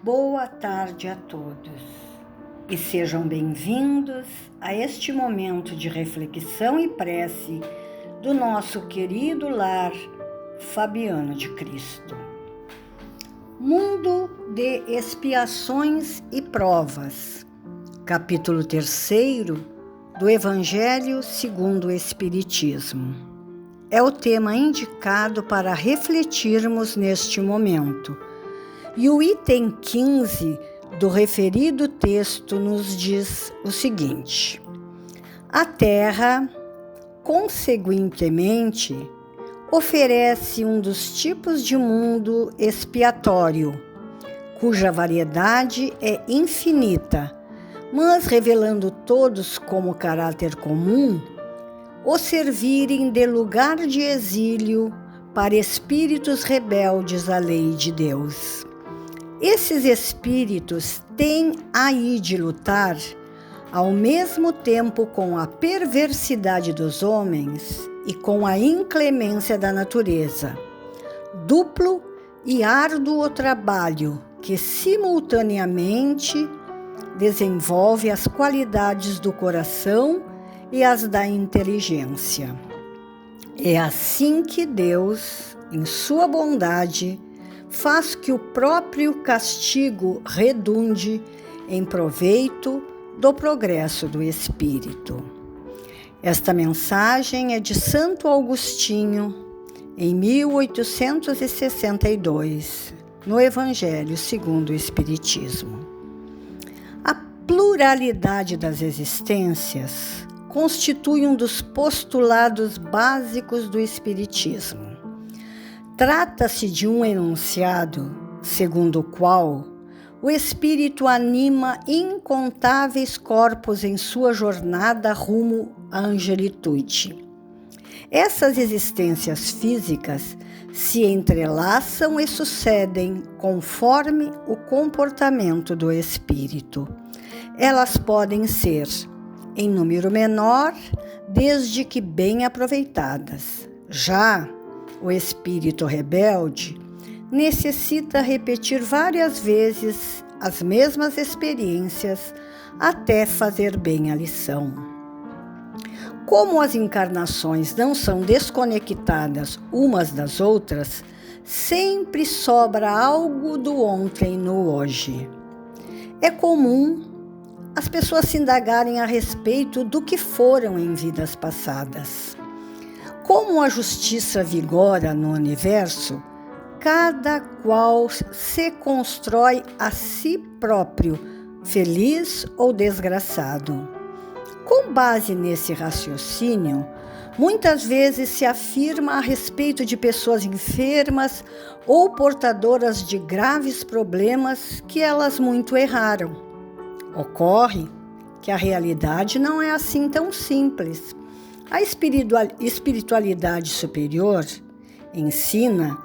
Boa tarde a todos e sejam bem-vindos a este momento de reflexão e prece do nosso querido lar Fabiano de Cristo. Mundo de expiações e provas, capítulo 3 do Evangelho segundo o Espiritismo. É o tema indicado para refletirmos neste momento. E o item 15 do referido texto nos diz o seguinte: a Terra, conseguintemente, oferece um dos tipos de mundo expiatório, cuja variedade é infinita, mas revelando todos como caráter comum, o servirem de lugar de exílio para espíritos rebeldes à lei de Deus. Esses espíritos têm aí de lutar, ao mesmo tempo com a perversidade dos homens e com a inclemência da natureza. Duplo e árduo trabalho que simultaneamente desenvolve as qualidades do coração e as da inteligência. É assim que Deus, em sua bondade, faz que o próprio castigo redunde em proveito do progresso do espírito. Esta mensagem é de Santo Agostinho, em 1862, no Evangelho segundo o Espiritismo. A pluralidade das existências constitui um dos postulados básicos do Espiritismo. Trata-se de um enunciado, segundo o qual o espírito anima incontáveis corpos em sua jornada rumo à angelitude. Essas existências físicas se entrelaçam e sucedem conforme o comportamento do espírito. Elas podem ser, em número menor, desde que bem aproveitadas. Já o espírito rebelde necessita repetir várias vezes as mesmas experiências até fazer bem a lição. Como as encarnações não são desconectadas umas das outras, sempre sobra algo do ontem no hoje. É comum as pessoas se indagarem a respeito do que foram em vidas passadas. Como a justiça vigora no universo, cada qual se constrói a si próprio, feliz ou desgraçado. Com base nesse raciocínio, muitas vezes se afirma a respeito de pessoas enfermas ou portadoras de graves problemas que elas muito erraram. Ocorre que a realidade não é assim tão simples. A espiritualidade superior ensina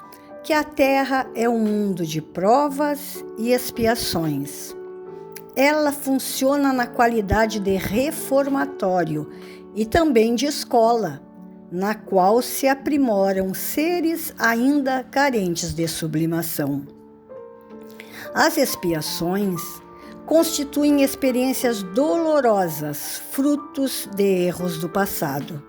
que a Terra é um mundo de provas e expiações. Ela funciona na qualidade de reformatório e também de escola, na qual se aprimoram seres ainda carentes de sublimação. As expiações constituem experiências dolorosas, frutos de erros do passado.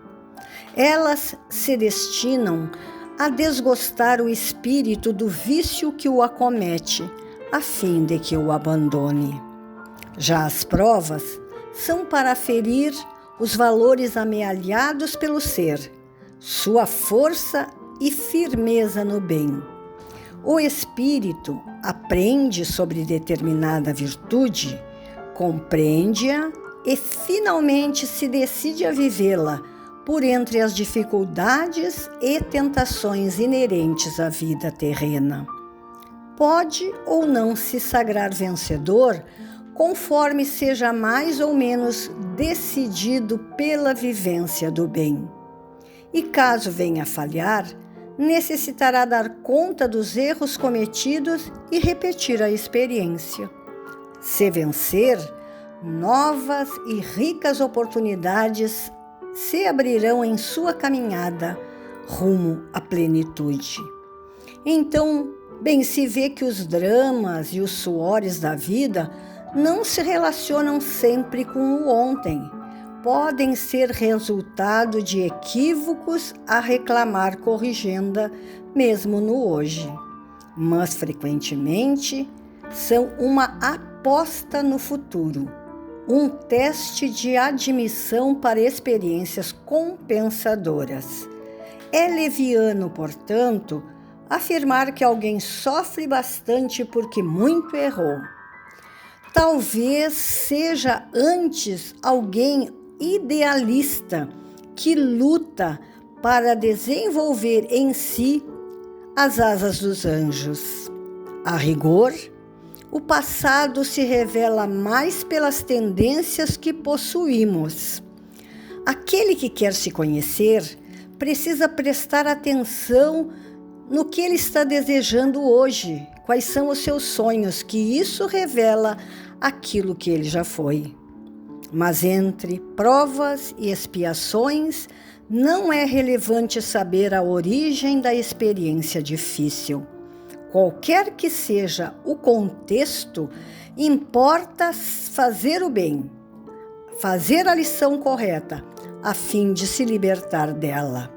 Elas se destinam a desgostar o espírito do vício que o acomete, a fim de que o abandone. Já as provas são para ferir os valores amealhados pelo ser, sua força e firmeza no bem. O espírito aprende sobre determinada virtude, compreende-a e finalmente se decide a vivê-la por entre as dificuldades e tentações inerentes à vida terrena. Pode ou não se sagrar vencedor, conforme seja mais ou menos decidido pela vivência do bem. E caso venha a falhar, necessitará dar conta dos erros cometidos e repetir a experiência. Se vencer, novas e ricas oportunidades se abrirão em sua caminhada rumo à plenitude. Então, Bem, se vê que os dramas e os suores da vida não se relacionam sempre com o ontem. Podem ser resultado de equívocos a reclamar corrigenda mesmo no hoje, mas frequentemente são uma aposta no futuro, um teste de admissão para experiências compensadoras. É leviano, portanto, afirmar que alguém sofre bastante porque muito errou. Talvez seja antes alguém idealista que luta para desenvolver em si as asas dos anjos. A rigor, o passado se revela mais pelas tendências que possuímos. Aquele que quer se conhecer precisa prestar atenção no que ele está desejando hoje, quais são os seus sonhos, que isso revela aquilo que ele já foi. Mas entre provas e expiações, não é relevante saber a origem da experiência difícil. Qualquer que seja o contexto, importa fazer o bem, fazer a lição correta, a fim de se libertar dela.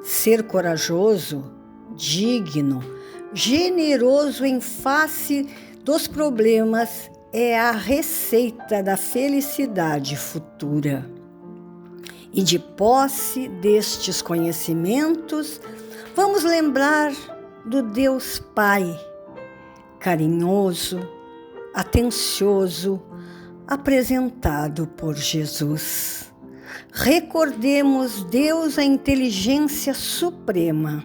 Ser corajoso, digno, generoso em face dos problemas é a receita da felicidade futura. E de posse destes conhecimentos, vamos lembrar do Deus Pai, carinhoso, atencioso, apresentado por Jesus. Recordemos Deus, a inteligência suprema,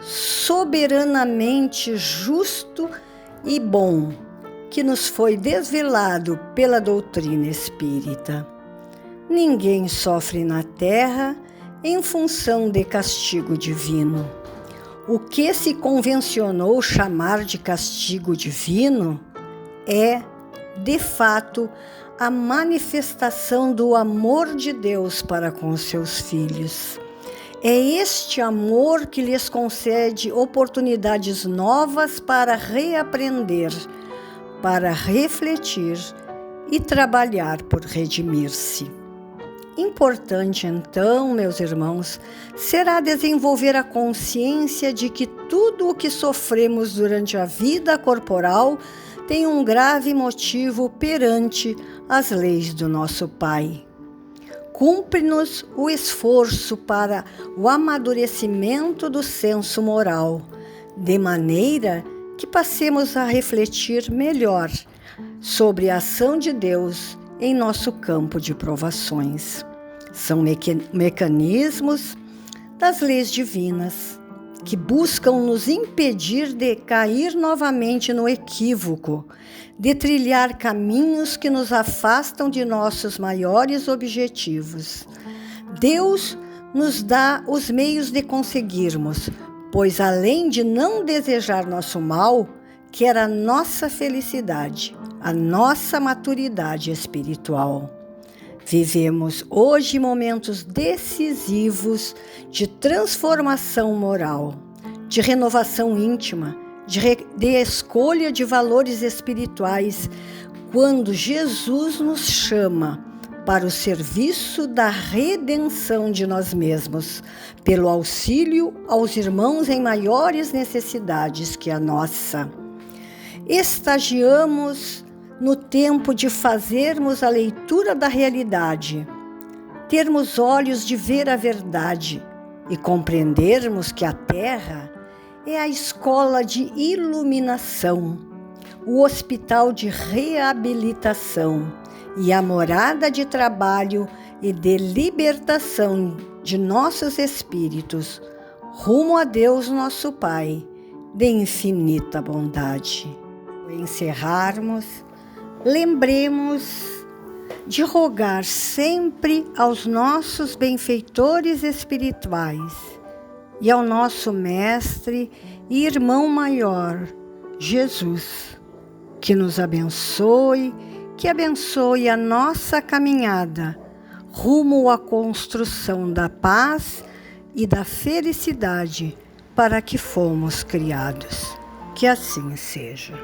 soberanamente justo e bom, que nos foi desvelado pela doutrina espírita. Ninguém sofre na terra em função de castigo divino. O que se convencionou chamar de castigo divino é, de fato, a manifestação do amor de Deus para com os seus filhos. É este amor que lhes concede oportunidades novas para reaprender, para refletir e trabalhar por redimir-se. Importante, então, meus irmãos, será desenvolver a consciência de que tudo o que sofremos durante a vida corporal tem um grave motivo perante as leis do nosso Pai. Cumpre-nos o esforço para o amadurecimento do senso moral, de maneira que passemos a refletir melhor sobre a ação de Deus em nosso campo de provações. São mecanismos das leis divinas que buscam nos impedir de cair novamente no equívoco, de trilhar caminhos que nos afastam de nossos maiores objetivos. Deus nos dá os meios de conseguirmos, pois além de não desejar nosso mal, quer a nossa felicidade, a nossa maturidade espiritual. Vivemos hoje momentos decisivos de transformação moral, de renovação íntima, de escolha de valores espirituais, quando Jesus nos chama para o serviço da redenção de nós mesmos, pelo auxílio aos irmãos em maiores necessidades que a nossa. Estagiamos no tempo de fazermos a leitura da realidade, termos olhos de ver a verdade e compreendermos que a Terra é a escola de iluminação, o hospital de reabilitação e a morada de trabalho e de libertação de nossos espíritos, rumo a Deus nosso Pai, de infinita bondade. Ao encerrarmos, lembremos de rogar sempre aos nossos benfeitores espirituais e ao nosso Mestre e Irmão Maior, Jesus, que nos abençoe, que abençoe a nossa caminhada rumo à construção da paz e da felicidade para que fomos criados. Que assim seja.